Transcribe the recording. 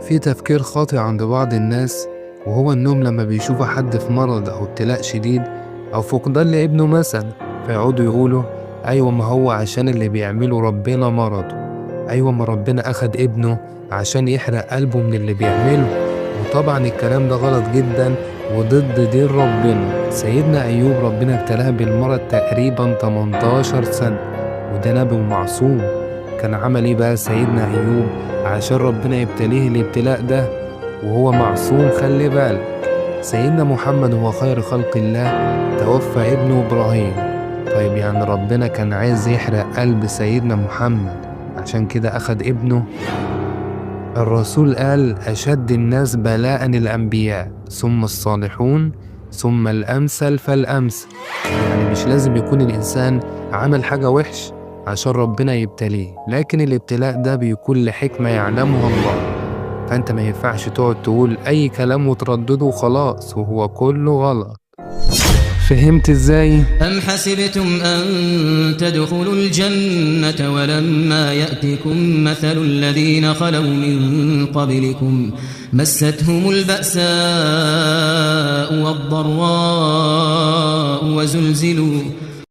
في تفكير خاطئ عند بعض الناس، وهو إنهم لما بيشوفوا حد في مرض أو ابتلاء شديد أو فقدان لابنه مثلا، فيقعدوا يقولوا أيوة ما هو عشان اللي بيعمله ربنا مرضه، أيوة ما ربنا أخد ابنه عشان يحرق قلبه من اللي بيعمله. وطبعا الكلام ده غلط جدا وضد دين ربنا. سيدنا أيوب ربنا ابتلاه بالمرض تقريبا 18 سنة، وده نبي معصوم. كان عمل ايه بقى سيدنا أيوب عشان ربنا يبتليه الابتلاء ده وهو معصوم؟ خلي بالك، سيدنا محمد هو خير خلق الله توفى ابنه إبراهيم. طيب يعني ربنا كان عايز يحرق قلب سيدنا محمد عشان كده أخد ابنه؟ الرسول قال أشد الناس بلاء الأنبياء ثم الصالحون ثم الأمثل فالأمثل. يعني مش لازم يكون الإنسان عمل حاجة وحش عشان ربنا يبتليه، لكن الابتلاء ده بيكون لحكمة يعلمها الله. فأنت ما ينفعش تقعد تقول أي كلام وتردده وخلاص وهو كله غلط. فهمت ازاي؟ أم حسبتم أن تدخلوا الجنة ولما يأتكم مثل الذين خلوا من قبلكم مستهم البأساء والضراء